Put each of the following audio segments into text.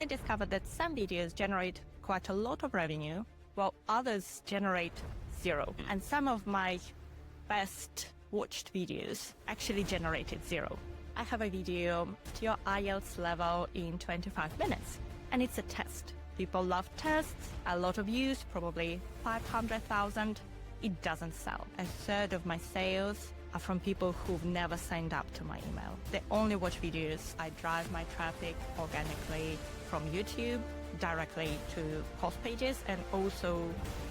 I discovered that some videos generate quite a lot of revenue, while others generate zero. And some of my best watched videos actually generated zero. I have a video to your IELTS level in 25 minutes, and it's a test. People love tests, a lot of views, probably 500,000. It doesn't sell. A third of my sales are from people who've never signed up to my email. They only watch videos. I drive my traffic organically from YouTube directly to post pages and also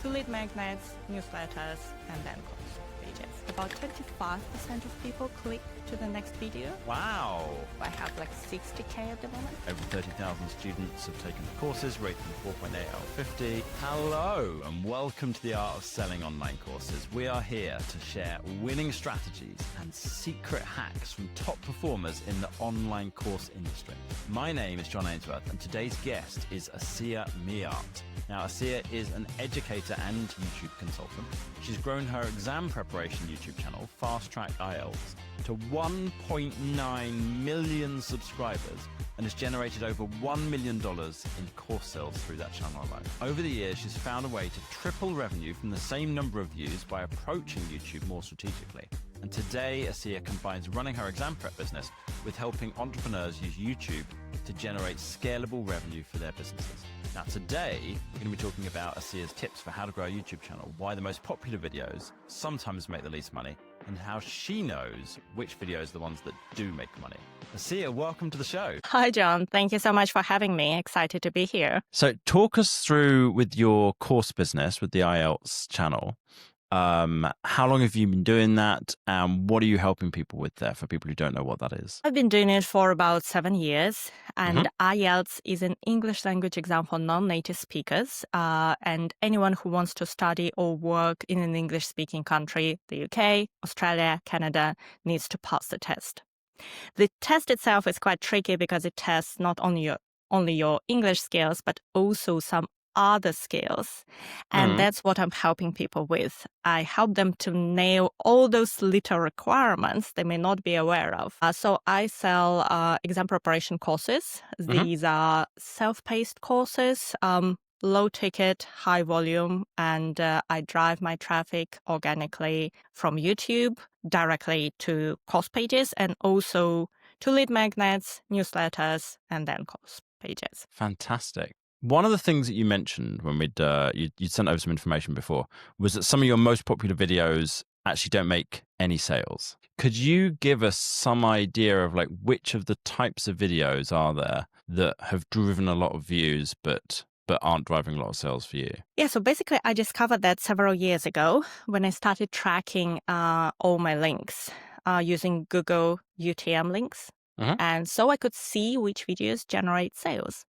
to lead magnets, newsletters, and then post pages. About 25% of people click to the next video. Wow. I have like 60K at the moment. Over 30,000 students have taken the courses, rated them 4.8 out of 50. Hello, and welcome to the Art of Selling Online Courses. We are here to share winning strategies and secret hacks from top performers in the online course industry. My name is John Ainsworth, and today's guest is Asiya Miart. Now, Asiya is an educator and YouTube consultant. She's grown her exam preparation YouTube channel, Fast Track IELTS, to 1.9 million subscribers and has generated over $1 million in course sales through that channel alone. Over the years, she's found a way to triple revenue from the same number of views by approaching YouTube more strategically. And today, Asiya combines running her exam prep business with helping entrepreneurs use YouTube to generate scalable revenue for their businesses. Now, today, we're going to be talking about Asiya's tips for how to grow a YouTube channel, why the most popular videos sometimes make the least money, and how she knows which videos are the ones that do make money. Asiya, welcome to the show. Hi, John. Thank you so much for having me. Excited to be here. So talk us through with your course business, with the IELTS channel. How long have you been doing that, and what are you helping people with there for people who don't know what that is? I've been doing it for about 7 years, and IELTS is an English language exam for non-native speakers, and anyone who wants to study or work in an English-speaking country, the UK, Australia, Canada, needs to pass the test. The test itself is quite tricky because it tests not only your English skills, but also some other skills. And that's what I'm helping people with. I help them to nail all those little requirements they may not be aware of. So I sell exam preparation courses. These are self-paced courses, low ticket, high volume, and I drive my traffic organically from YouTube directly to course pages and also to lead magnets, newsletters, and then course pages. Fantastic. One of the things that you mentioned when you'd sent over some information before was that some of your most popular videos actually don't make any sales. Could you give us some idea of like which of the types of videos are there that have driven a lot of views but aren't driving a lot of sales for you? Yeah, so basically I discovered that several years ago when I started tracking all my links using Google UTM links. And so I could see which videos generate sales.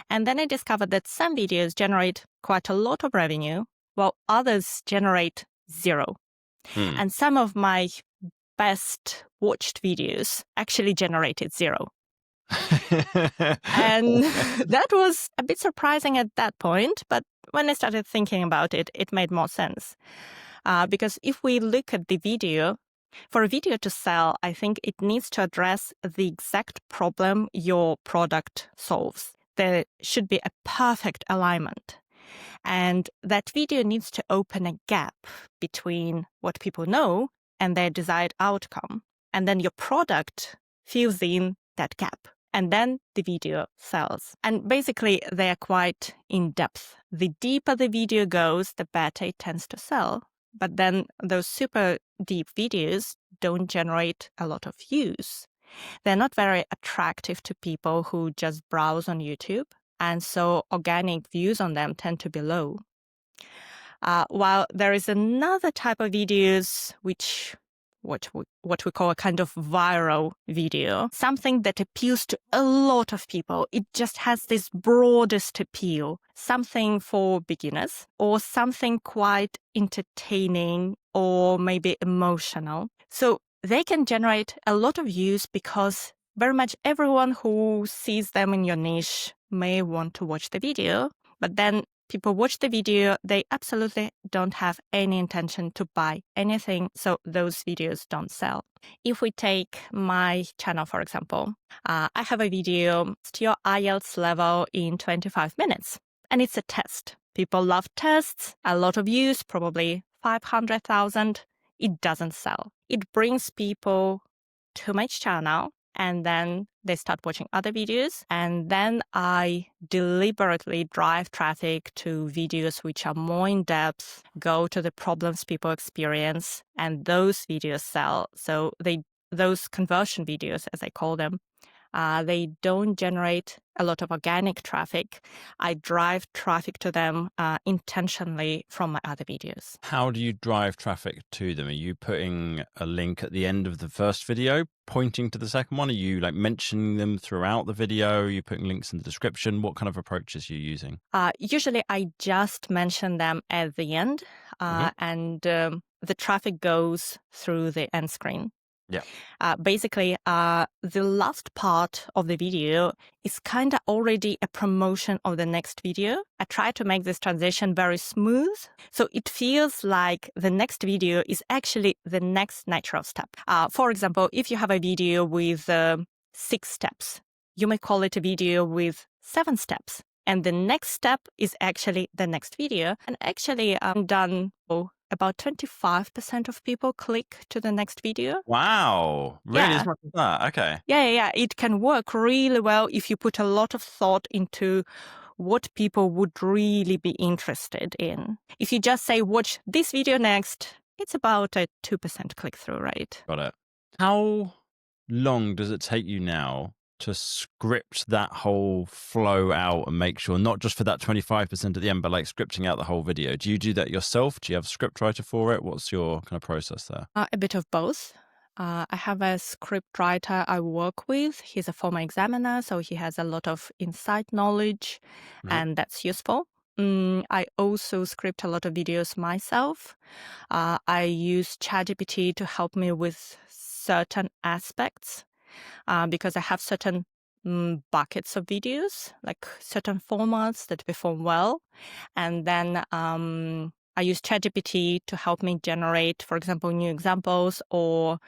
And then I discovered that some videos generate quite a lot of revenue, while others generate zero. And some of my best watched videos actually generated zero. And that was a bit surprising at that point, but when I started thinking about it, it made more sense. Because if we look at the video, for a video to sell, I think it needs to address the exact problem your product solves. There should be a perfect alignment. And that video needs to open a gap between what people know and their desired outcome. And then your product fills in that gap. And then the video sells. And basically, they are quite in-depth. The deeper the video goes, the better it tends to sell. But then those super deep videos don't generate a lot of views. They're not very attractive to people who just browse on YouTube, and so organic views on them tend to be low. While there is another type of videos what we call a kind of viral video, something that appeals to a lot of people. It just has this broadest appeal, something for beginners or something quite entertaining or maybe emotional. So they can generate a lot of views because very much everyone who sees them in your niche may want to watch the video, but then People watch the video, they absolutely don't have any intention to buy anything, so those videos don't sell. If we take my channel, for example, I have a video, your IELTS level in 25 minutes, and it's a test. People love tests, a lot of views, probably 500,000. It doesn't sell. It brings people to my channel, and then they start watching other videos. And then I deliberately drive traffic to videos which are more in depth, go to the problems people experience, and those videos sell. So those conversion videos, as I call them, they don't generate a lot of organic traffic. I drive traffic to them intentionally from my other videos. How do you drive traffic to them? Are you putting a link at the end of the first video pointing to the second one? Are you like mentioning them throughout the video? Are you putting links in the description? What kind of approaches are you using? Usually I just mention them at the end, and the traffic goes through the end screen. Yeah. Basically, the last part of the video is kind of already a promotion of the next video. I try to make this transition very smooth, so it feels like the next video is actually the next natural step. For example, if you have a video with 6 steps, you may call it a video with 7 steps. And the next step is actually the next video. And actually, I'm done. About 25% of people click to the next video. Wow. Really? Yeah. As much as that? Okay. Yeah. It can work really well if you put a lot of thought into what people would really be interested in. If you just say, watch this video next, it's about a 2% click-through rate. Got it. How long does it take you now to script that whole flow out and make sure, not just for that 25% at the end, but like scripting out the whole video? Do you do that yourself? Do you have a script writer for it? What's your kind of process there? A bit of both. I have a script writer I work with. He's a former examiner, so he has a lot of inside knowledge, and that's useful. I also script a lot of videos myself. I use ChatGPT to help me with certain aspects. Because I have certain buckets of videos, like certain formats that perform well. And then I use ChatGPT to help me generate, for example, new examples or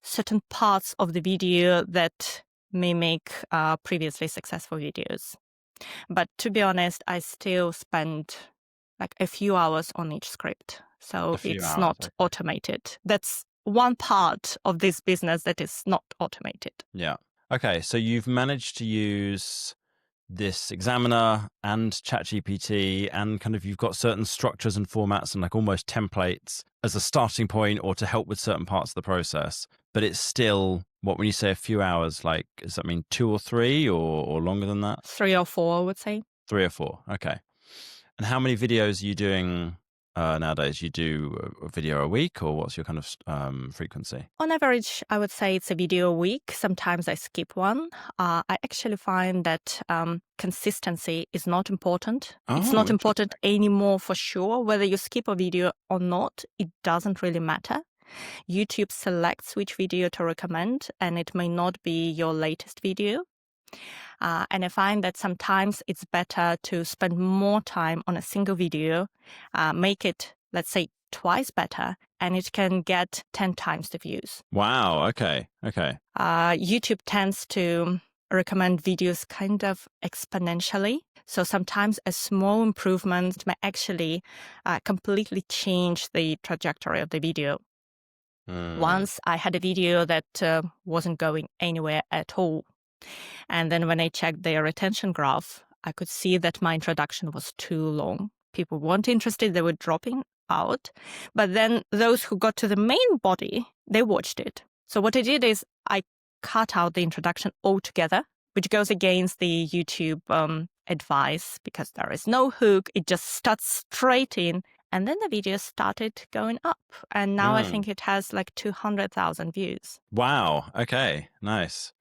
certain parts of the video that may make previously successful videos. But to be honest, I still spend like a few hours on each script. So it's not automated. That's one part of this business that is not automated. Yeah. Okay. So you've managed to use this examiner and ChatGPT, and kind of you've got certain structures and formats and like almost templates as a starting point or to help with certain parts of the process. But it's still, what, when you say a few hours, like, does that mean 2 or 3 or longer than that? 3 or 4, I would say. 3 or 4. Okay. And how many videos are you doing nowadays? You do a video a week, or what's your kind of frequency? On average, I would say it's a video a week. Sometimes I skip one. I actually find that consistency is not important. It's not important anymore for sure. Whether you skip a video or not, it doesn't really matter. YouTube selects which video to recommend, and it may not be your latest video. And I find that sometimes it's better to spend more time on a single video, make it, let's say, twice better, and it can get 10 times the views. Wow. Okay. YouTube tends to recommend videos kind of exponentially. So sometimes a small improvement may actually completely change the trajectory of the video. Once I had a video that wasn't going anywhere at all. And then when I checked their retention graph, I could see that my introduction was too long. People weren't interested, they were dropping out. But then those who got to the main body, they watched it. So what I did is I cut out the introduction altogether, which goes against the YouTube advice because there is no hook. It just starts straight in. And then the video started going up. And now I think it has like 200,000 views. Wow. Okay. Nice.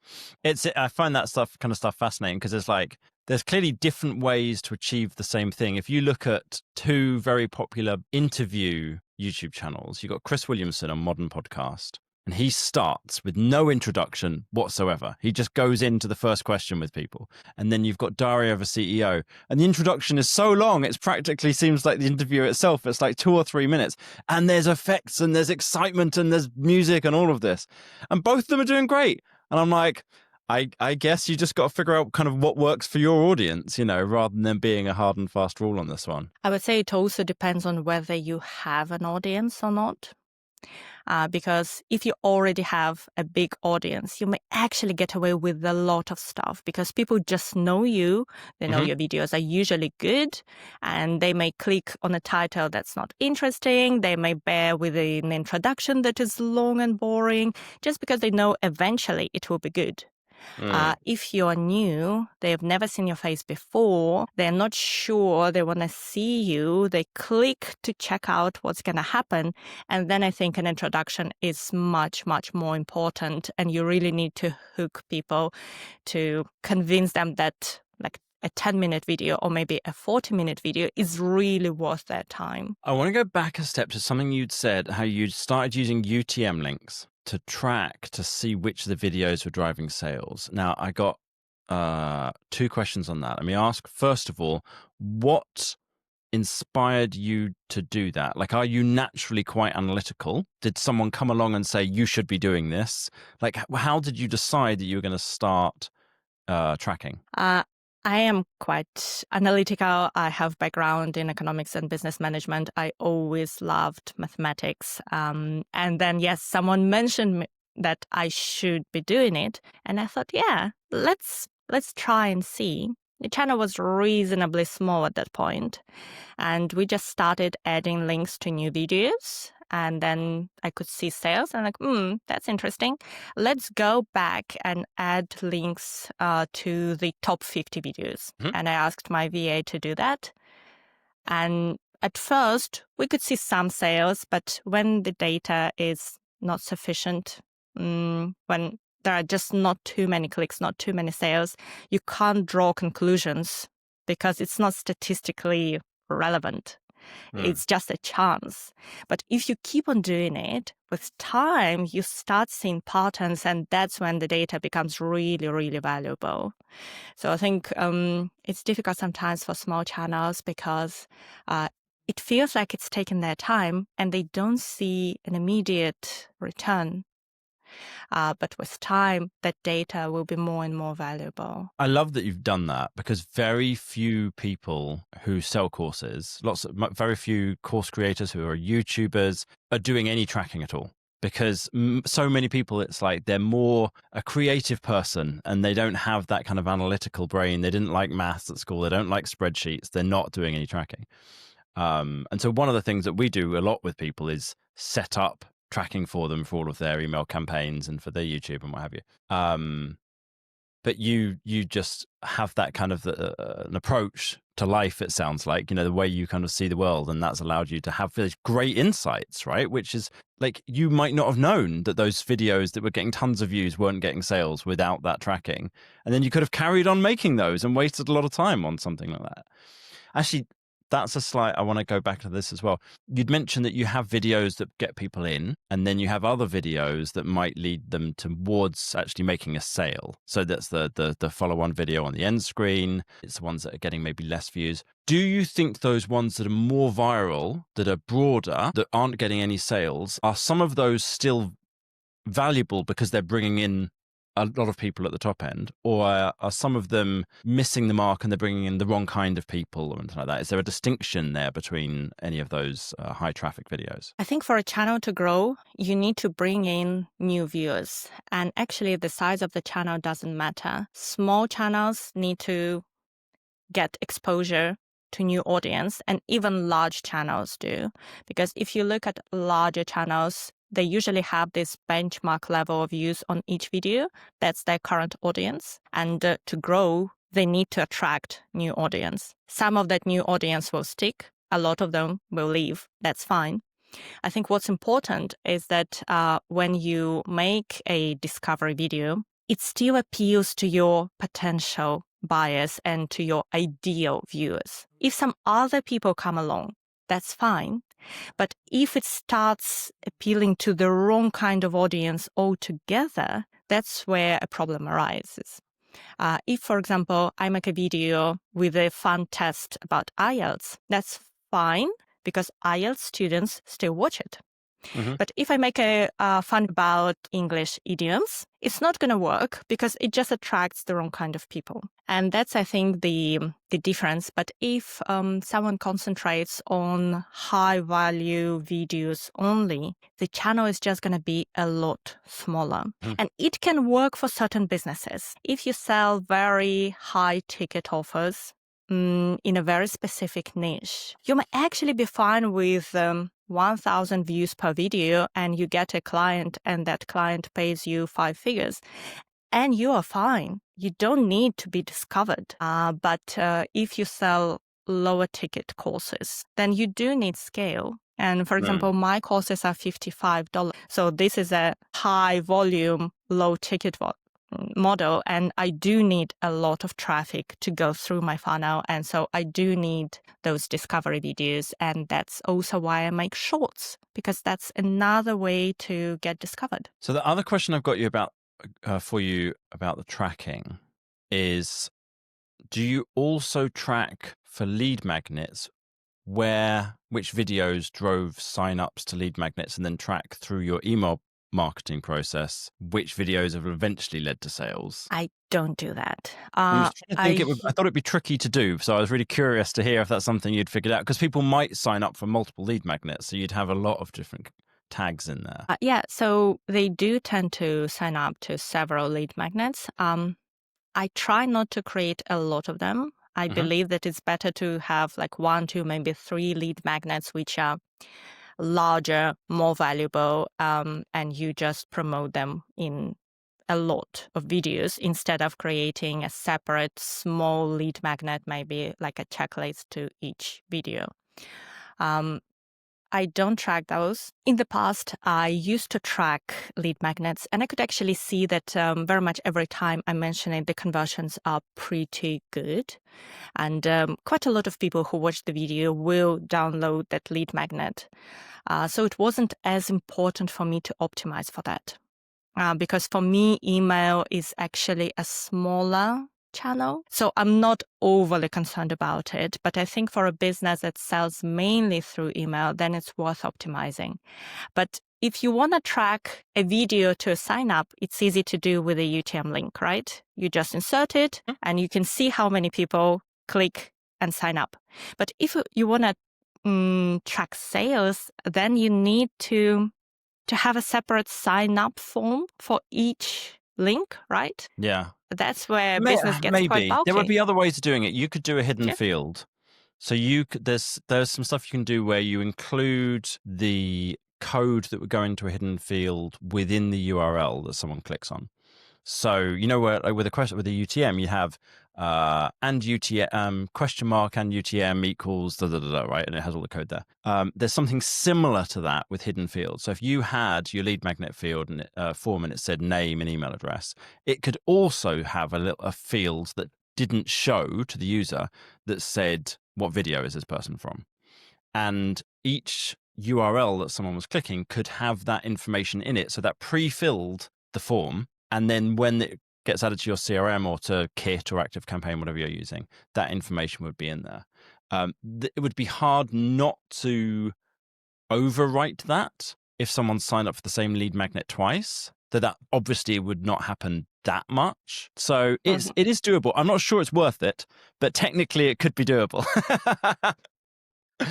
I find that kind of stuff fascinating because it's like, there's clearly different ways to achieve the same thing. If you look at 2 very popular interview YouTube channels, you've got Chris Williamson on Modern Podcast, and he starts with no introduction whatsoever. He just goes into the first question with people. And then you've got Diary of a CEO. And the introduction is so long, it's practically seems like the interview itself. It's like 2 or 3 minutes. And there's effects and there's excitement and there's music and all of this. And both of them are doing great. And I'm like, I guess you just got to figure out kind of what works for your audience, rather than there being a hard and fast rule on this one. I would say it also depends on whether you have an audience or not. Because if you already have a big audience, you may actually get away with a lot of stuff because people just know you. They know your videos are usually good, and they may click on a title that's not interesting. They may bear with an introduction that is long and boring just because they know eventually it will be good. If you're new, they've never seen your face before, they're not sure, they want to see you, they click to check out what's going to happen. And then I think an introduction is much, much more important. And you really need to hook people to convince them that like a 10-minute video or maybe a 40-minute video is really worth their time. I want to go back a step to something you'd said, how you'd started using UTM links to track to see which of the videos were driving sales. Now, I got 2 questions on that. Let me ask, first of all, what inspired you to do that? Like, are you naturally quite analytical? Did someone come along and say, you should be doing this? Like, how did you decide that you were going to start tracking? I am quite analytical. I have background in economics and business management. I always loved mathematics. And then, yes, someone mentioned that I should be doing it. And I thought, yeah, let's try and see. The channel was reasonably small at that point, and we just started adding links to new videos. And then I could see sales and like, that's interesting. Let's go back and add links to the top 50 videos. And I asked my VA to do that. And at first, we could see some sales, but when the data is not sufficient, when there are just not too many clicks, not too many sales, you can't draw conclusions because it's not statistically relevant. It's just a chance. But if you keep on doing it, with time, you start seeing patterns, and that's when the data becomes really, really valuable. So I think it's difficult sometimes for small channels because it feels like it's taking their time and they don't see an immediate return. But with time, that data will be more and more valuable. I love that you've done that because very few people who sell courses, very few course creators who are YouTubers are doing any tracking at all. Because so many people, it's like they're more a creative person and they don't have that kind of analytical brain. They didn't like maths at school. They don't like spreadsheets. They're not doing any tracking. And so one of the things that we do a lot with people is set up tracking for them for all of their email campaigns and for their YouTube and what have you. But you just have that kind of an approach to life, it sounds like, the way you kind of see the world. And that's allowed you to have these great insights, right? Which is like, you might not have known that those videos that were getting tons of views weren't getting sales without that tracking. And then you could have carried on making those and wasted a lot of time on something like that. Actually, that's a slight, I want to go back to this as well. You'd mentioned that you have videos that get people in, and then you have other videos that might lead them towards actually making a sale. So that's the follow-on video on the end screen. It's the ones that are getting maybe less views. Do you think those ones that are more viral, that are broader, that aren't getting any sales, are some of those still valuable because they're bringing in a lot of people at the top end, or are some of them missing the mark and they're bringing in the wrong kind of people or anything like that? Is there a distinction there between any of those high traffic videos? I think for a channel to grow, you need to bring in new viewers. And actually, the size of the channel doesn't matter. Small channels need to get exposure to new audience, and even large channels do. Because if you look at larger channels, they usually have this benchmark level of views on each video. That's their current audience. And to grow, they need to attract new audience. Some of that new audience will stick. A lot of them will leave. That's fine. I think what's important is that when you make a discovery video, it still appeals to your potential buyers and to your ideal viewers. If some other people come along that's fine. But if it starts appealing to the wrong kind of audience altogether, that's where a problem arises. If, for example, I make a video with a fun test about IELTS, that's fine because IELTS students still watch it. But if I make a fun about English idioms, it's not going to work because it just attracts the wrong kind of people. And that's, I think, the difference. But if someone concentrates on high-value videos only, the channel is just going to be a lot smaller. And it can work for certain businesses. If you sell very high-ticket offers in a very specific niche, you may actually be fine with 1,000 views per video and you get a client and that client pays you 5 figures and you are fine. You don't need to be discovered. But if you sell lower ticket courses, then you do need scale. And for example, my courses are $55. So this is a high volume, low ticket model. And I do need a lot of traffic to go through my funnel. And so I do need those discovery videos. And that's also why I make shorts, because that's another way to get discovered. So the other question I've got for you about the tracking is, do you also track for lead magnets which videos drove signups to lead magnets, and then track through your email marketing process which videos have eventually led to sales? I don't do that. I thought it'd be tricky to do, so I was really curious to hear if that's something you'd figured out, because people might sign up for multiple lead magnets, so you'd have a lot of different tags in there. Yeah, so they do tend to sign up to several lead magnets. I try not to create a lot of them. I believe that it's better to have like 1, 2, maybe 3 lead magnets, which are larger, more valuable, and you just promote them in a lot of videos instead of creating a separate small lead magnet, maybe like a checklist to each video. I don't track those. In the past, I used to track lead magnets, and I could actually see that very much every time I mention it, the conversions are pretty good. And quite a lot of people who watch the video will download that lead magnet. So it wasn't as important for me to optimize for that. Because for me, email is actually a smaller channel. So I'm not overly concerned about it. But I think for a business that sells mainly through email, then it's worth optimizing. But if you want to track a video to a sign up, it's easy to do with a UTM link, right? You just insert it and you can see how many people click and sign up. But if you want to track sales, then you need to have a separate sign up form for each link, right? Yeah. That's where business gets quite bulky. There would be other ways of doing it. You could do a hidden field. So there's some stuff you can do where you include the code that would go into a hidden field within the URL that someone clicks on. So where like with a UTM you have and UTM question mark and UTM equals right, and it has all the code there. There's something similar to that with hidden fields. So if you had your lead magnet field and form and it said name and email address, it could also have a field that didn't show to the user that said what video is this person from, and each URL that someone was clicking could have that information in it, so that pre-filled the form. And then when it gets added to your CRM or to Kit or ActiveCampaign, whatever you're using, that information would be in there. It would be hard not to overwrite that if someone signed up for the same lead magnet twice. That obviously would not happen that much. So it is doable. I'm not sure it's worth it, but technically it could be doable.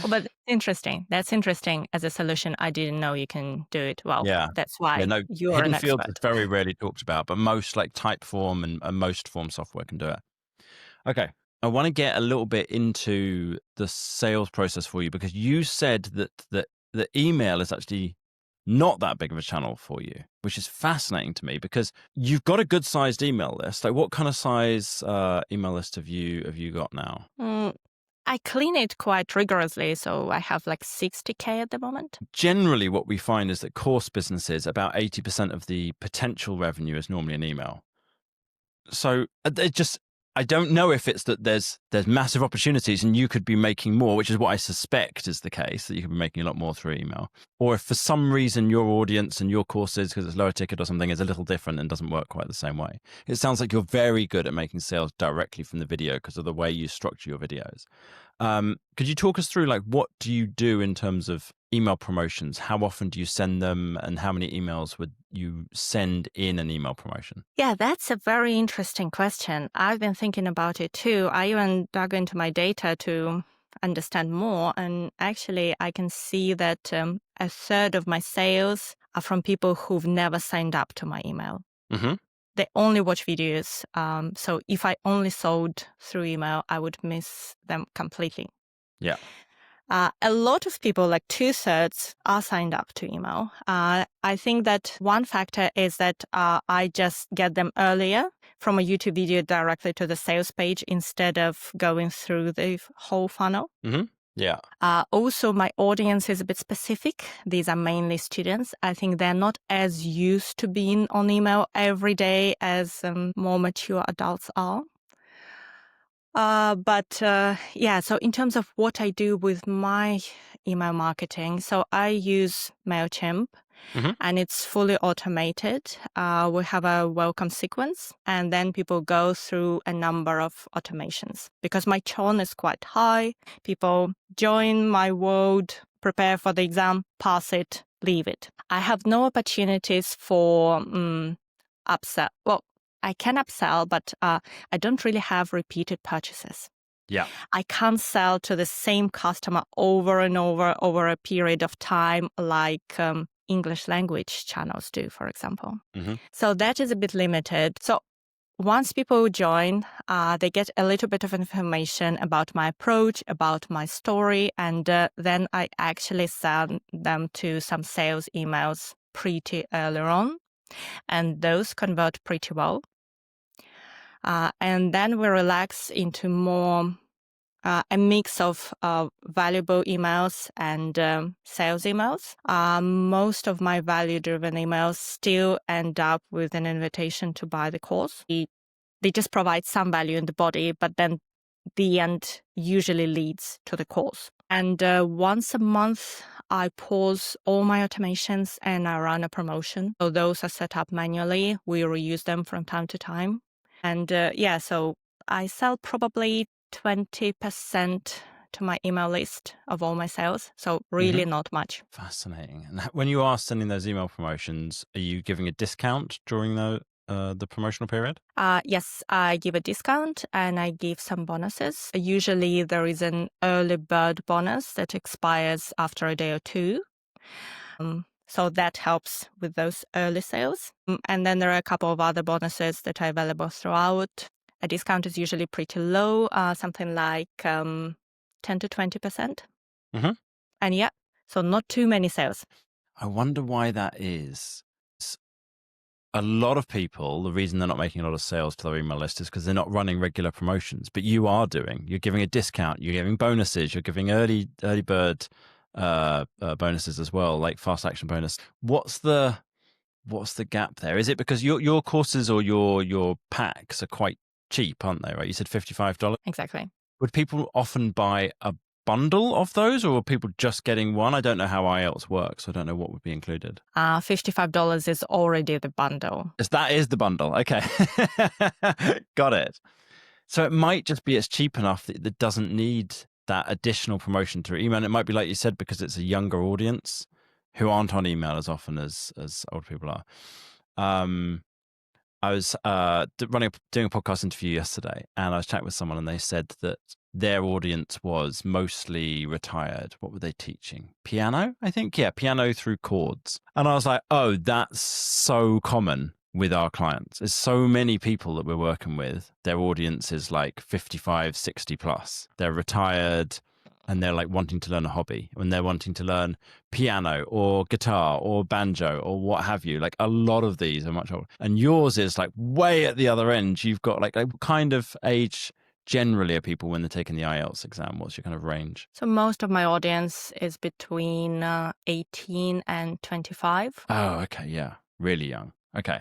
But interesting. That's interesting as a solution. I didn't know you can do it. Well, yeah. That's why you're hidden an expert. fields is very rarely talked about, but most like Typeform and most form software can do it. Okay. I want to get a little bit into the sales process for you, because you said that the email is actually not that big of a channel for you, which is fascinating to me, because you've got a good sized email list. Like, what kind of size email list have you got now? I clean it quite rigorously, so I have like 60K at the moment. Generally, what we find is that course businesses, about 80% of the potential revenue is normally an email. So I don't know if it's that there's massive opportunities and you could be making more, which is what I suspect is the case, that you could be making a lot more through email. Or if for some reason your audience and your courses, because it's lower ticket or something, is a little different and doesn't work quite the same way. It sounds like you're very good at making sales directly from the video because of the way you structure your videos. Could you talk us through, like, what do you do in terms of email promotions? How often do you send them, and how many emails would you send in an email promotion? Yeah, that's a very interesting question. I've been thinking about it too. I even dug into my data to understand more. And actually, I can see that a third of my sales are from people who've never signed up to my email. Mm-hmm. They only watch videos. So if I only sold through email, I would miss them completely. Yeah. A lot of people, like 2/3, are signed up to email. I think that one factor is that I just get them earlier from a YouTube video directly to the sales page instead of going through the whole funnel. Mm-hmm. Yeah. Also, my audience is a bit specific. These are mainly students. I think they're not as used to being on email every day as more mature adults are. So in terms of what I do with my email marketing, so I use MailChimp, and it's fully automated. We have a welcome sequence, and then people go through a number of automations. Because my churn is quite high, people join my world, prepare for the exam, pass it, leave it. I have no opportunities for upsell. Well, I can upsell, but I don't really have repeated purchases. Yeah. I can't sell to the same customer over and over a period of time like English language channels do, for example. Mm-hmm. So that is a bit limited. So once people join, they get a little bit of information about my approach, about my story, and then I actually send them to some sales emails pretty early on, and those convert pretty well. And then we relax into more a mix of valuable emails and sales emails. Most of my value-driven emails still end up with an invitation to buy the course. They just provide some value in the body, but then the end usually leads to the course. And once a month, I pause all my automations and I run a promotion. So those are set up manually. We reuse them from time to time. And so I sell probably 20% to my email list of all my sales. So really not much. Fascinating. And when you are sending those email promotions, are you giving a discount during the promotional period? Yes, I give a discount and I give some bonuses. Usually there is an early bird bonus that expires after a day or two. So that helps with those early sales. And then there are a couple of other bonuses that are available throughout. A discount is usually pretty low, something like 10 to 20%. Mm-hmm. And so not too many sales. I wonder why that is. A lot of people, the reason they're not making a lot of sales to their email list is because they're not running regular promotions. But you are doing. You're giving a discount. You're giving bonuses. You're giving early bird bonuses as well, like fast action bonus. What's the gap there? Is it because your courses or your packs are quite cheap, aren't they? Right? You said $55. Exactly. Would people often buy a bundle of those, or are people just getting one? I don't know how IELTS works. So I don't know what would be included. $55 is already the bundle. That is the bundle. Okay. Got it. So it might just be it's cheap enough that it doesn't need that additional promotion through email. And it might be, like you said, because it's a younger audience who aren't on email as often as older people are. I was doing a podcast interview yesterday, and I was chatting with someone, and they said that their audience was mostly retired. What were they teaching? Piano, I think. Yeah, piano through chords. And I was like, oh, that's so common with our clients. There's so many people that we're working with. Their audience is like 55, 60 plus. They're retired and they're like wanting to learn a hobby, when they're wanting to learn piano or guitar or banjo or what have you. Like a lot of these are much older. And yours is like way at the other end. You've got like what kind of age generally are people when they're taking the IELTS exam? What's your kind of range? So most of my audience is between 18 and 25. Oh, okay. Yeah. Really young. Okay.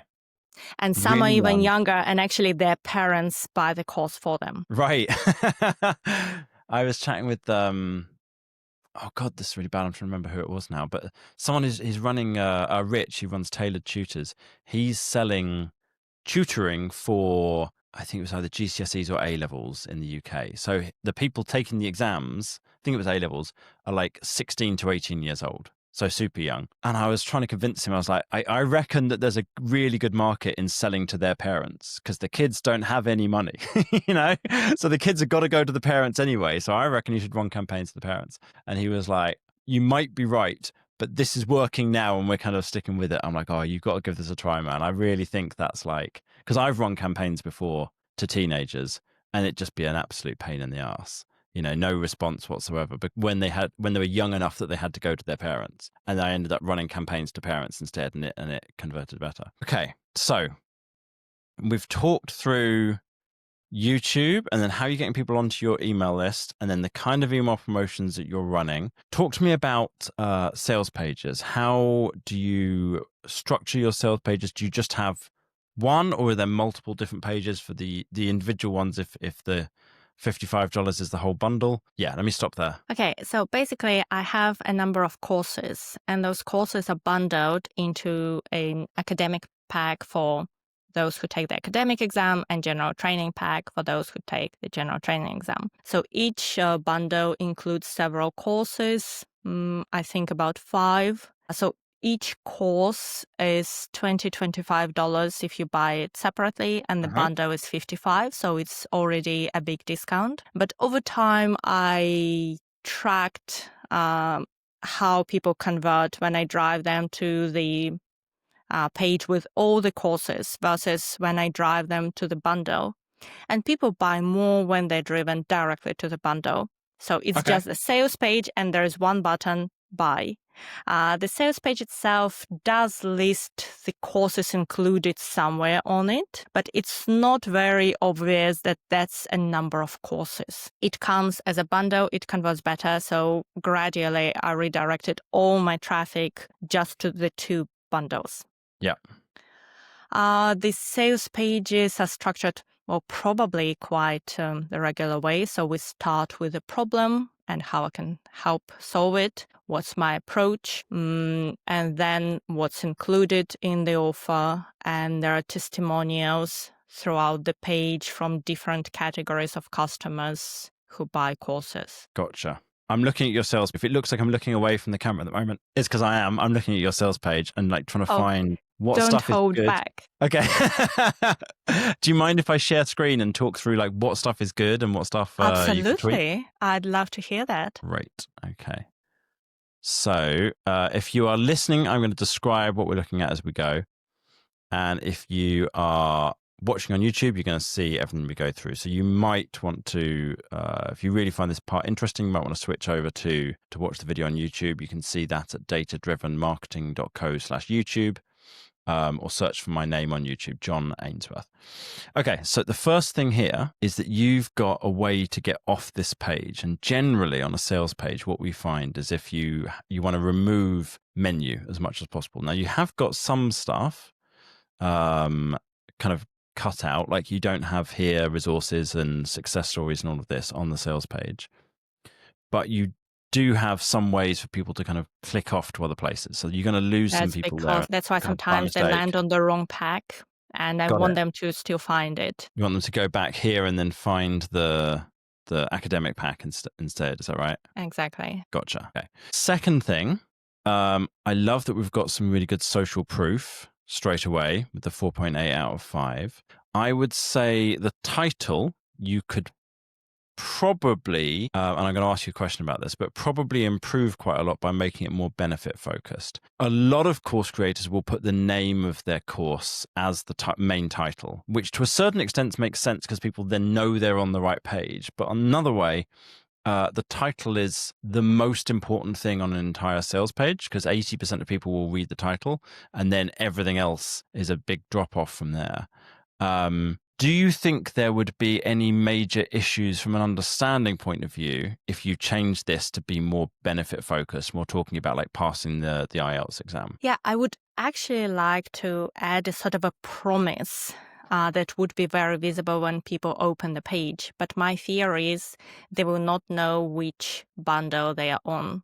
And some are Really even young. younger, and actually their parents buy the course for them. Right. I was chatting with oh God, this is really bad. I'm trying to remember who it was now, but someone he's running Rich, who runs Tailored Tutors. He's selling tutoring for, I think it was either GCSEs or A levels in the UK. So the people taking the exams, I think it was A levels, are like 16 to 18 years old. So super young. And I was trying to convince him, I was like, I reckon that there's a really good market in selling to their parents because the kids don't have any money, you know? So the kids have got to go to the parents anyway. So I reckon you should run campaigns to the parents. And he was like, you might be right, but this is working now and we're kind of sticking with it. I'm like, oh, you've got to give this a try, man. I really think that's like, because I've run campaigns before to teenagers and it'd just be an absolute pain in the ass. You know, no response whatsoever. But when they were young enough that they had to go to their parents, and I ended up running campaigns to parents instead, and it converted better. Okay, so we've talked through YouTube and then how you're getting people onto your email list and then the kind of email promotions that you're running. Talk to me about sales pages. How do you structure your sales pages? Do you just have one, or are there multiple different pages for the individual ones if the $55 is the whole bundle? Yeah, let me stop there. Okay, so basically I have a number of courses, and those courses are bundled into an academic pack for those who take the academic exam and general training pack for those who take the general training exam. So each bundle includes several courses, I think about 5. So each course is $25 if you buy it separately, and the bundle is $55, so it's already a big discount. But over time, I tracked how people convert when I drive them to the page with all the courses versus when I drive them to the bundle. And people buy more when they're driven directly to the bundle. So it's just a sales page and there's one button, buy. The sales page itself does list the courses included somewhere on it, but it's not very obvious that that's a number of courses. It comes as a bundle, it converts better, so gradually I redirected all my traffic just to the 2 bundles. Yeah. The sales pages are structured, well, probably quite the regular way. So we start with a problem and how I can help solve it. What's my approach? And then what's included in the offer. And there are testimonials throughout the page from different categories of customers who buy courses. Gotcha. I'm looking at your sales. If it looks like I'm looking away from the camera at the moment, it's because I am. I'm looking at your sales page and like trying to find what Don't stuff is hold good. back. Okay. Do you mind if I share screen and talk through like what stuff is good and what stuff you can tweak? Absolutely. I'd love to hear that. Right. Okay. So if you are listening, I'm going to describe what we're looking at as we go. And if you are watching on YouTube, you're going to see everything we go through. So you might want to, if you really find this part interesting, you might want to switch over to watch the video on YouTube. You can see that at datadrivenmarketing.co/YouTube, or search for my name on YouTube, John Ainsworth. Okay, so the first thing here is that you've got a way to get off this page. And generally on a sales page, what we find is if you want to remove menu as much as possible. Now you have got some stuff kind of cut out, like you don't have here resources and success stories and all of this on the sales page, but you do have some ways for people to kind of click off to other places. So you're going to lose some people there. That's why sometimes they land on the wrong pack, and I want them to still find it. You want them to go back here and then find the academic pack instead. Is that right? Exactly. Gotcha. Okay. Second thing, I love that we've got some really good social proof straight away with the 4.8 out of 5. I would say the title you could probably, and I'm going to ask you a question about this, but probably improve quite a lot by making it more benefit focused. A lot of course creators will put the name of their course as the main title, which to a certain extent makes sense because people then know they're on the right page. But another way, the title is the most important thing on an entire sales page because 80% of people will read the title and then everything else is a big drop off from there. Do you think there would be any major issues from an understanding point of view if you changed this to be more benefit focused, more talking about like passing the IELTS exam? Yeah, I would actually like to add a sort of a promise that would be very visible when people open the page. But my fear is they will not know which bundle they are on.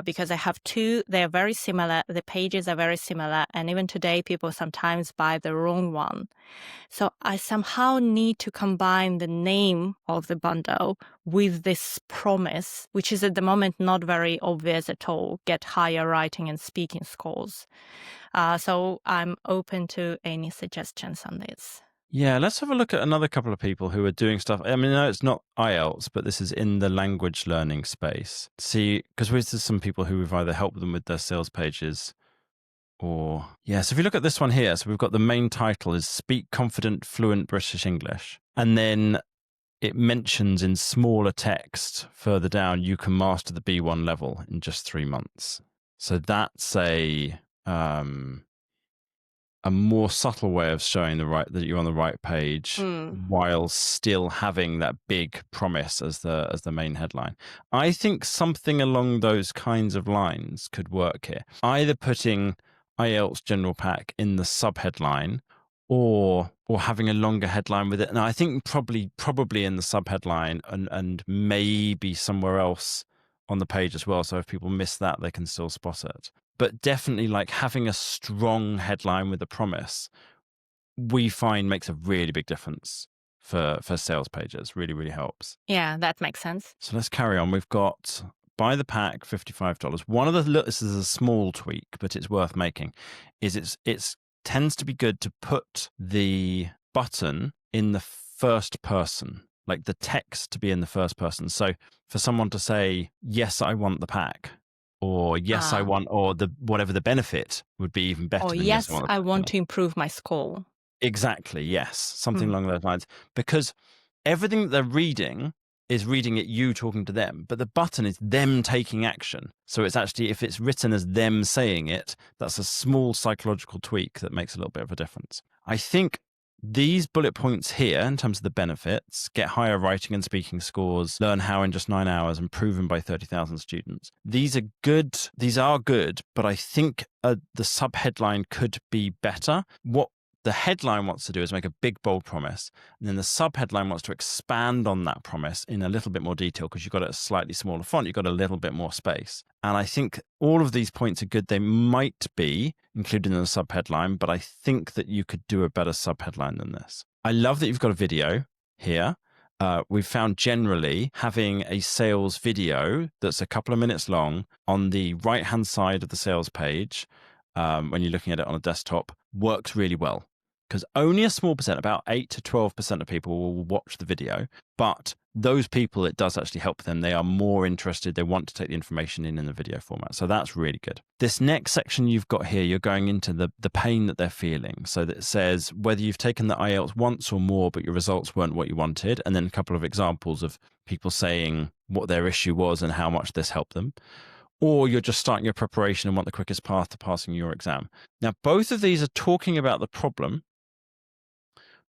Because I have two, they are very similar, the pages are very similar, and even today people sometimes buy the wrong one. So I somehow need to combine the name of the bundle with this promise, which is at the moment not very obvious at all, get higher writing and speaking scores. So I'm open to any suggestions on this. Yeah, let's have a look at another couple of people who are doing stuff. I mean, no, it's not IELTS, but this is in the language learning space. See, because there's some people who we've either helped them with their sales pages or... Yeah, so if you look at this one here, so we've got the main title is Speak Confident, Fluent British English. And then it mentions in smaller text further down, you can master the B1 level in just 3 months. So that's a more subtle way of showing that you're on the right page while still having that big promise as the main headline. I think something along those kinds of lines could work here. Either putting IELTS General Pack in the subheadline or having a longer headline with it. And I think probably in the subheadline and maybe somewhere else on the page as well. So if people miss that, they can still spot it. But definitely like having a strong headline with a promise, we find makes a really big difference for sales pages. Really, really helps. Yeah, that makes sense. So let's carry on. We've got buy the pack, $55. One of this is a small tweak, but it's worth making, is it's tends to be good to put the button in the first person, like the text to be in the first person. So for someone to say, yes, I want the pack, or yes, I want, or whatever the benefit would be even better. Or than yes, I I want to improve my score. Exactly, yes. Something along those lines. Because everything that they're reading is reading it you talking to them, but the button is them taking action. So it's actually, if it's written as them saying it, that's a small psychological tweak that makes a little bit of a difference. I think these bullet points here, in terms of the benefits, get higher writing and speaking scores, learn how in just 9 hours, and proven by 30,000 students. These are good, but I think the subheadline could be better. What the headline wants to do is make a big, bold promise, and then the subheadline wants to expand on that promise in a little bit more detail because you've got a slightly smaller font, you've got a little bit more space. And I think all of these points are good. They might be included in the subheadline, but I think that you could do a better subheadline than this. I love that you've got a video here. We've found generally having a sales video that's a couple of minutes long on the right-hand side of the sales page, when you're looking at it on a desktop, works really well. Because only a small percent, about 8 to 12% of people will watch the video, but those people, it does actually help them. They are more interested. They want to take the information in the video format. So that's really good. This next section you've got here, you're going into the pain that they're feeling. So that says whether you've taken the IELTS once or more, but your results weren't what you wanted. And then a couple of examples of people saying what their issue was and how much this helped them. Or you're just starting your preparation and want the quickest path to passing your exam. Now, both of these are talking about the problem,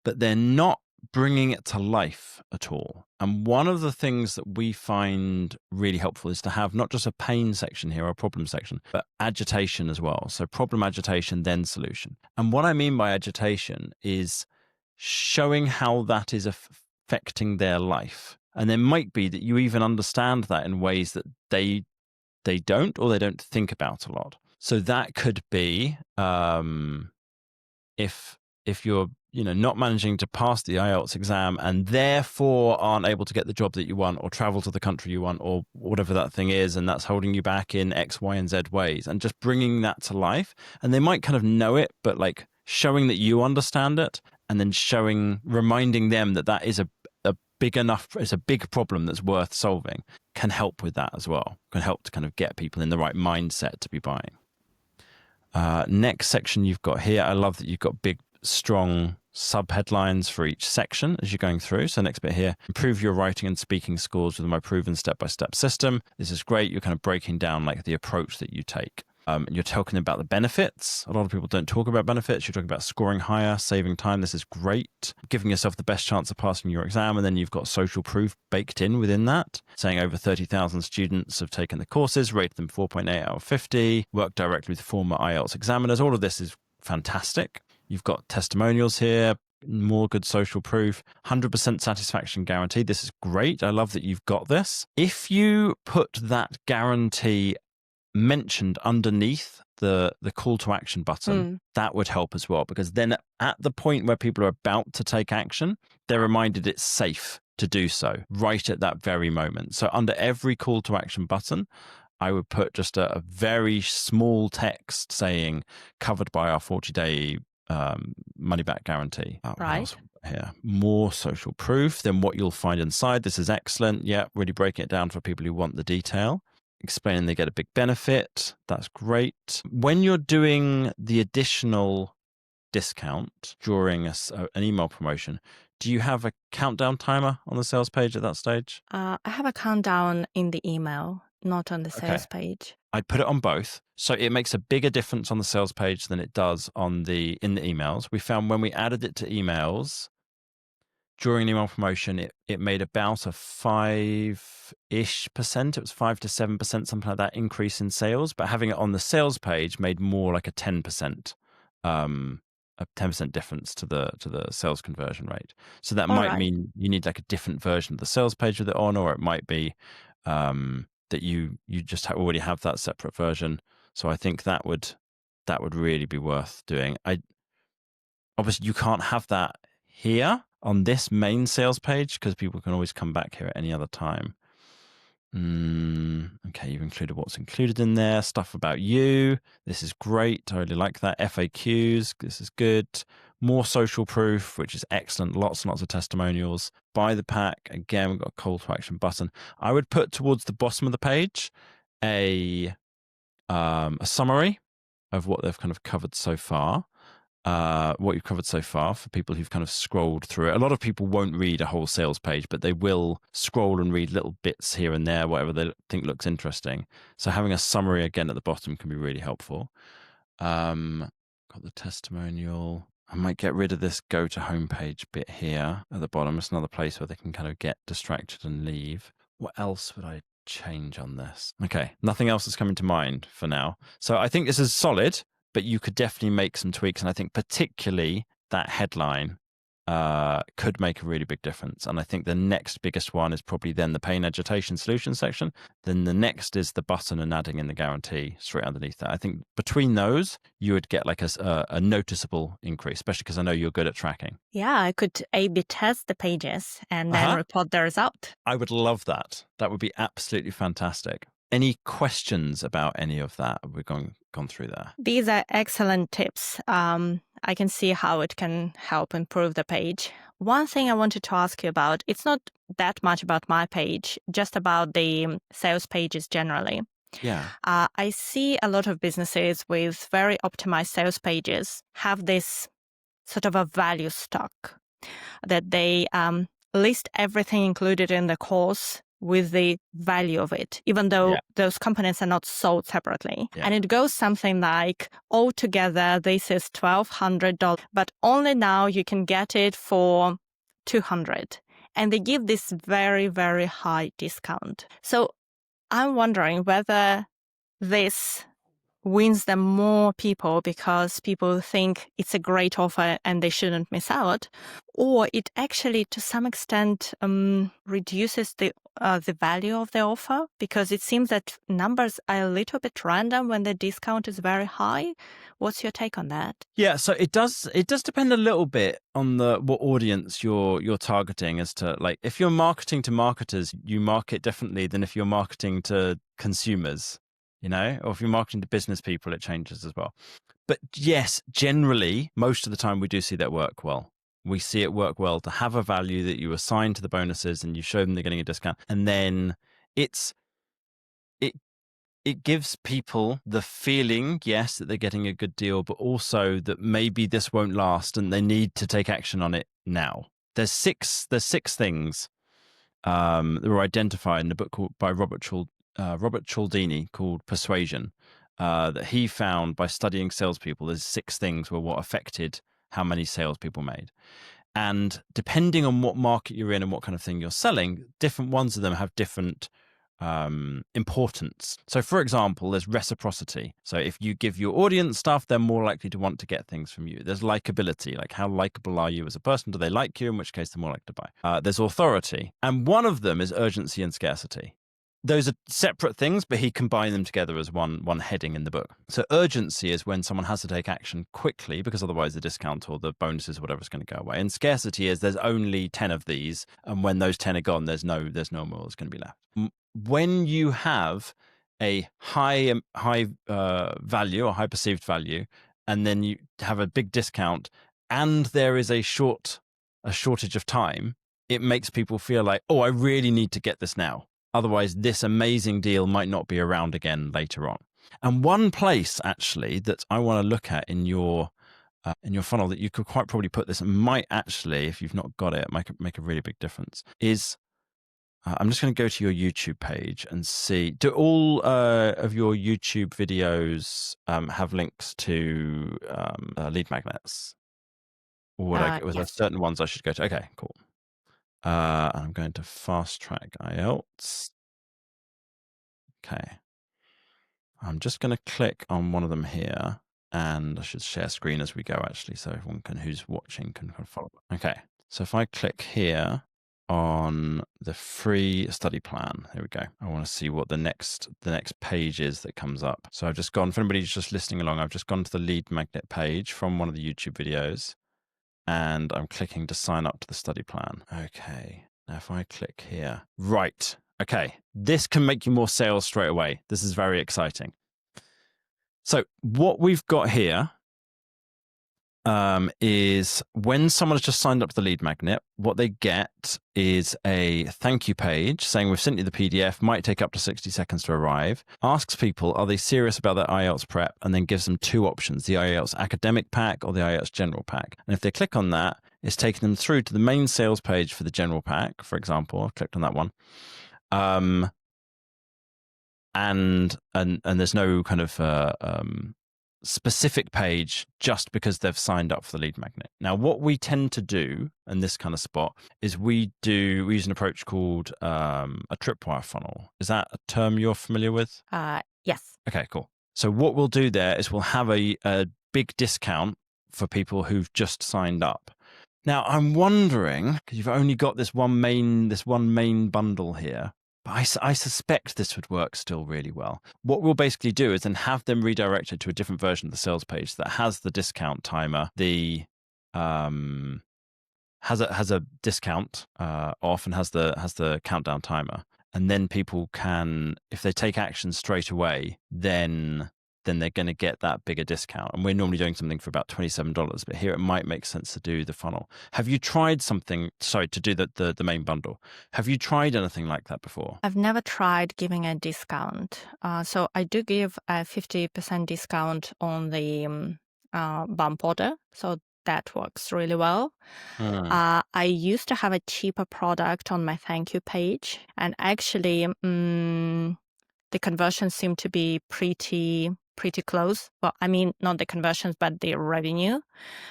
but they're not bringing it to life at all. And one of the things that we find really helpful is to have not just a pain section here or a problem section, but agitation as well. So problem, agitation, then solution. And what I mean by agitation is showing how that is affecting their life. And there might be that you even understand that in ways that they don't, or they don't think about a lot. So that could be if you're not managing to pass the IELTS exam and therefore aren't able to get the job that you want or travel to the country you want or whatever that thing is, and that's holding you back in X, Y, and Z ways, and just bringing that to life. And they might kind of know it, but like showing that you understand it, and then reminding them that is a big enough, it's a big problem that's worth solving, can help with that as well, can help to kind of get people in the right mindset to be buying. Next section you've got here, I love that you've got big, strong subheadlines for each section as you're going through. So next bit here, improve your writing and speaking scores with my proven step-by-step system. This is great. You're kind of breaking down like the approach that you take. You're talking about the benefits. A lot of people don't talk about benefits. You're talking about scoring higher, saving time. This is great. Giving yourself the best chance of passing your exam. And then you've got social proof baked in within that, saying over 30,000 students have taken the courses, rated them 4.8 out of 50, worked directly with former IELTS examiners. All of this is fantastic. You've got testimonials here, more good social proof, 100% satisfaction guarantee. This is great. I love that you've got this. If you put that guarantee mentioned underneath the call to action button, that would help as well, because then at the point where people are about to take action, they're reminded it's safe to do so right at that very moment. So under every call to action button, I would put just a very small text saying covered by our 40-day money back guarantee. Right. Here, more social proof than what you'll find inside. This is excellent. Yeah, really breaking it down for people who want the detail. Explaining they get a big benefit. That's great. When you're doing the additional discount during an email promotion, do you have a countdown timer on the sales page at that stage? I have a countdown in the email, not on the sales page. I'd put it on both. So it makes a bigger difference on the sales page than it does in the emails. We found when we added it to emails, during an email promotion, it made about a 5-ish%. It was 5 to 7%, something like that, increase in sales. But having it on the sales page made more like a 10%, a 10% difference to the sales conversion rate. So that might mean you need like a different version of the sales page with it on, or it might be that you just already have that separate version. So I think that would really be worth doing. Obviously you can't have that here on this main sales page because people can always come back here at any other time. Okay, you've included what's included in there. Stuff about you. This is great. I really like that. FAQs. This is good. More social proof, which is excellent. Lots and lots of testimonials. Buy the pack. Again, we've got a call to action button. I would put towards the bottom of the page a summary of what they've kind of covered so far. What you've covered so far for people who've kind of scrolled through it. A lot of people won't read a whole sales page, but they will scroll and read little bits here and there, whatever they think looks interesting. So having a summary again at the bottom can be really helpful. Got the testimonial. I might get rid of this go to homepage bit here at the bottom. It's another place where they can kind of get distracted and leave. What else would I change on this? Okay, nothing else is coming to mind for now. So I think this is solid, but you could definitely make some tweaks. And I think particularly that headline could make a really big difference. And I think the next biggest one is probably then the pain agitation solution section. Then the next is the button and adding in the guarantee straight underneath that. I think between those, you would get like a noticeable increase, especially because I know you're good at tracking. Yeah, I could A/B test the pages and then report the result. I would love that. That would be absolutely fantastic. Any questions about any of that we've gone through there? These are excellent tips. I can see how it can help improve the page. One thing I wanted to ask you about, it's not that much about my page, just about the sales pages generally. Yeah. I see a lot of businesses with very optimized sales pages have this sort of a value stock that they list everything included in the course with the value of it, even though those components are not sold separately. Yeah. And it goes something like, altogether, this is $1,200, but only now you can get it for $200. And they give this very, very high discount. So I'm wondering whether this wins them more people because people think it's a great offer and they shouldn't miss out, or it actually to some extent reduces the value of the offer, because it seems that numbers are a little bit random when the discount is very high. What's your take on that? Yeah, so it does depend a little bit on what audience you're targeting, as to, like, if you're marketing to marketers, you market differently than if you're marketing to consumers. Or if you're marketing to business people, it changes as well. But yes, generally, most of the time we do see that work well. We see it work well to have a value that you assign to the bonuses and you show them they're getting a discount. And then it gives people the feeling, yes, that they're getting a good deal, but also that maybe this won't last and they need to take action on it now. There's six things that were identified in a book by Robert Cialdini called Persuasion. that he found by studying salespeople. There's 6 things were what affected how many salespeople made. And depending on what market you're in and what kind of thing you're selling, different ones of them have different importance. So for example, there's reciprocity. So if you give your audience stuff, they're more likely to want to get things from you. There's likability, like how likable are you as a person? Do they like you? In which case they're more likely to buy. There's authority. And one of them is urgency and scarcity. Those are separate things, but he combined them together as one heading in the book. So urgency is when someone has to take action quickly because otherwise the discount or the bonuses or whatever is going to go away. And scarcity is there's only 10 of these, and when those 10 are gone, there's no more that's going to be left. When you have a high value or high perceived value, and then you have a big discount, and there is a shortage of time, it makes people feel like, oh, I really need to get this now. Otherwise, this amazing deal might not be around again later on. And one place, actually, that I want to look at in your funnel that you could quite probably put this, and might actually, if you've not got it, make a really big difference, is I'm just going to go to your YouTube page and see, do all of your YouTube videos have links to lead magnets? Or was there certain ones I should go to? Okay, cool. I'm going to fast track IELTS. Okay. I'm just going to click on one of them here, and I should share screen as we go, actually, so everyone who's watching can follow. Okay. So if I click here on the free study plan, here we go. I want to see what the next page is that comes up. So I've just gone, for anybody who's just listening along, I've just gone to the lead magnet page from one of the YouTube videos, and I'm clicking to sign up to the study plan. Okay, now if I click here, right, okay, this can make you more sales straight away. This is very exciting. So what we've got here is when someone has just signed up to the lead magnet, what they get is a thank you page saying we've sent you the PDF, might take up to 60 seconds to arrive, asks people, are they serious about their IELTS prep, and then gives them 2 options, the IELTS academic pack or the IELTS general pack. And if they click on that, it's taking them through to the main sales page for the general pack, for example. I've clicked on that one. And there's no kind of specific page just because they've signed up for the lead magnet. Now, what we tend to do in this kind of spot is we use an approach called a tripwire funnel. Is that a term you're familiar with? Yes. Okay, cool. So what we'll do there is we'll have a big discount for people who've just signed up. Now, I'm wondering, because you've only got this one main bundle here, but I suspect this would work still really well. What we'll basically do is then have them redirected to a different version of the sales page that has the discount timer, has a discount off, and has the countdown timer. And then people can, if they take action straight away, then they're going to get that bigger discount. And we're normally doing something for about $27, but here it might make sense to do the funnel. Have you tried to do the main bundle? Have you tried anything like that before? I've never tried giving a discount. So I do give a 50% discount on the bump order. So that works really well. I used to have a cheaper product on my thank you page, and actually the conversions seem to be pretty close. Well, I mean, not the conversions, but the revenue.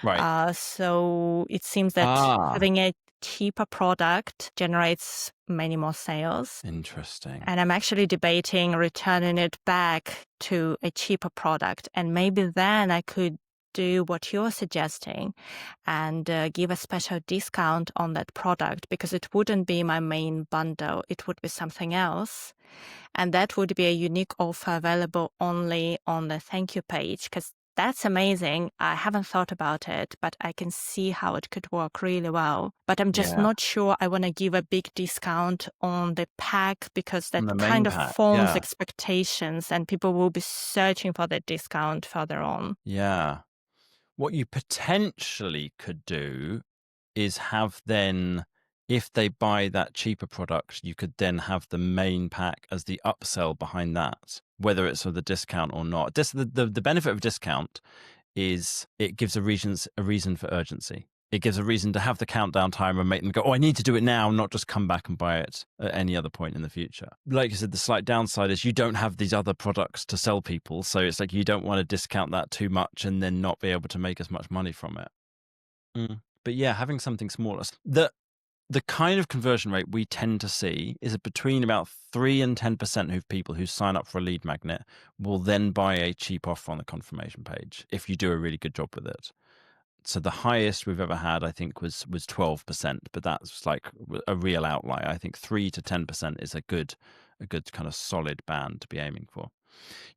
Right. So it seems that having a cheaper product generates many more sales. Interesting. And I'm actually debating returning it back to a cheaper product. And maybe then I could do what you're suggesting and give a special discount on that product, because it wouldn't be my main bundle. It would be something else. And that would be a unique offer available only on the thank you page, because that's amazing. I haven't thought about it, but I can see how it could work really well. But I'm just not sure I want to give a big discount on the pack, because that kind of forms expectations and people will be searching for that discount further on. Yeah. What you potentially could do is have then, if they buy that cheaper product, you could then have the main pack as the upsell behind that, whether it's with a discount or not. The benefit of discount is it gives a reason for urgency. it gives a reason to have the countdown timer and make them go, oh, I need to do it now, not just come back and buy it at any other point in the future. Like you said, the slight downside is you don't have these other products to sell people. So it's like you don't want to discount that too much and then not be able to make as much money from it. But yeah, having something smaller. The kind of conversion rate we tend to see is between about 3 and 10% of people who sign up for a lead magnet will then buy a cheap offer on the confirmation page if you do a really good job with it. So the highest we've ever had, I think, was 12%, but that's like a real outlier. I think 3 to 10% is a good kind of solid band to be aiming for.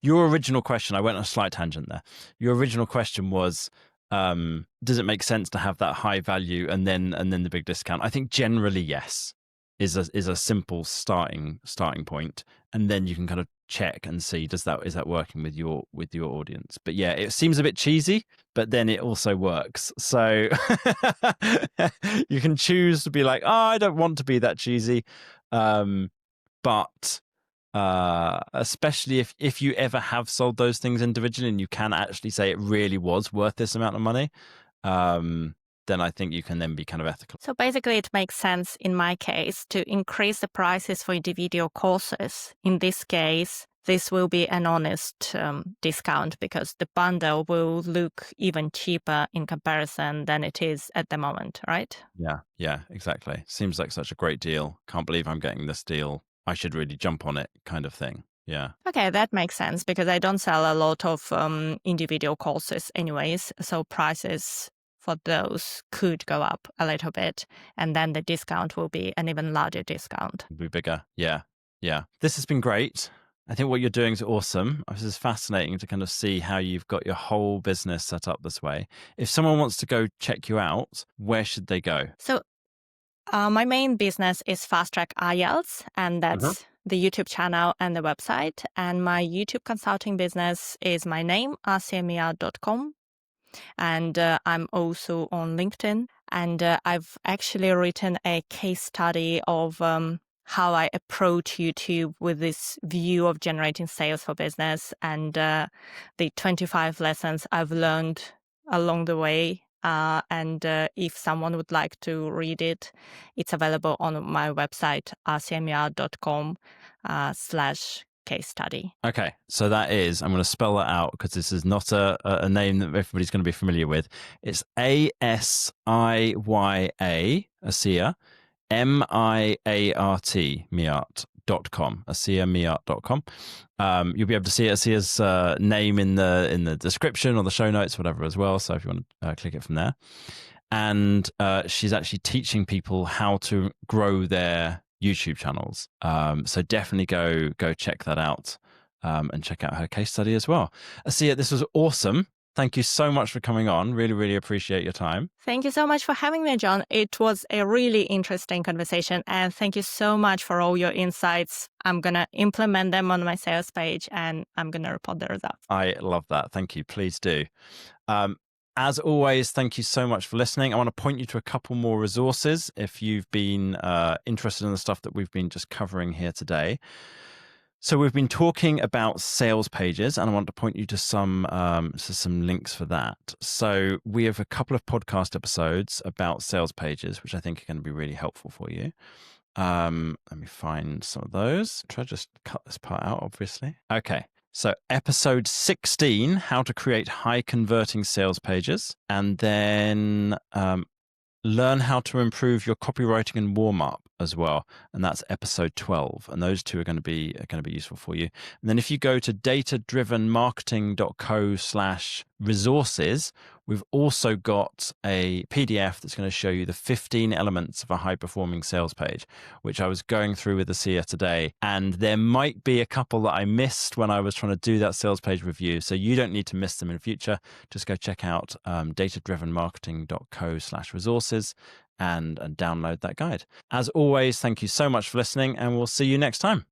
Your original question, I went on a slight tangent there. Your original question was, does it make sense to have that high value and then the big discount? I think generally yes, is a simple starting point, and then you can kind of check and see is that working with your audience. But yeah, it seems a bit cheesy, but then it also works. So you can choose to be like, oh, I don't want to be that cheesy, but especially if you ever have sold those things individually and you can actually say it really was worth this amount of money, then I think you can then be kind of ethical. So basically, it makes sense in my case to increase the prices for individual courses. In this case, this will be an honest discount because the bundle will look even cheaper in comparison than it is at the moment, right? Yeah, exactly. Seems like such a great deal. Can't believe I'm getting this deal. I should really jump on it kind of thing. Yeah. Okay, that makes sense because I don't sell a lot of individual courses anyways. So prices for those could go up a little bit. And then the discount will be an even larger discount. It'll be bigger. Yeah. This has been great. I think what you're doing is awesome. This is fascinating to kind of see how you've got your whole business set up this way. If someone wants to go check you out, where should they go? So my main business is Fast Track IELTS, and that's the YouTube channel and the website. And my YouTube consulting business is my name, asiamia.com. And I'm also on LinkedIn. And I've actually written a case study of how I approach YouTube with this view of generating sales for business and the 25 lessons I've learned along the way. And if someone would like to read it, it's available on my website, asiamia.com/case study. Okay, so that is, I'm going to spell that out because this is not a name that everybody's going to be familiar with. It's Asiya, Asiya, MIART, miart.com, asiamiart.com. You'll be able to see Asiya's name in the description or the show notes, whatever as well. So if you want to click it from there. And she's actually teaching people how to grow their YouTube channels. So definitely go check that out and check out her case study as well. Asiya, this was awesome. Thank you so much for coming on. Really, really appreciate your time. Thank you so much for having me, John. It was a really interesting conversation. And thank you so much for all your insights. I'm going to implement them on my sales page and I'm going to report the results. I love that. Thank you. Please do. As always, thank you so much for listening. I want to point you to a couple more resources if you've been interested in the stuff that we've been just covering here today. So we've been talking about sales pages, and I want to point you to some links for that. So we have a couple of podcast episodes about sales pages, which I think are going to be really helpful for you. Let me find some of those. Try to just cut this part out, obviously. Okay. So episode 16, how to create high converting sales pages, and then learn how to improve your copywriting and warm up as well. And that's episode 12. And those two are going to be useful for you. And then if you go to datadrivenmarketing.co/resources, we've also got a PDF that's going to show you the 15 elements of a high performing sales page, which I was going through with Asiya today. And there might be a couple that I missed when I was trying to do that sales page review. So you don't need to miss them in future. Just go check out datadrivenmarketing.co/resources and download that guide. As always, thank you so much for listening, and we'll see you next time.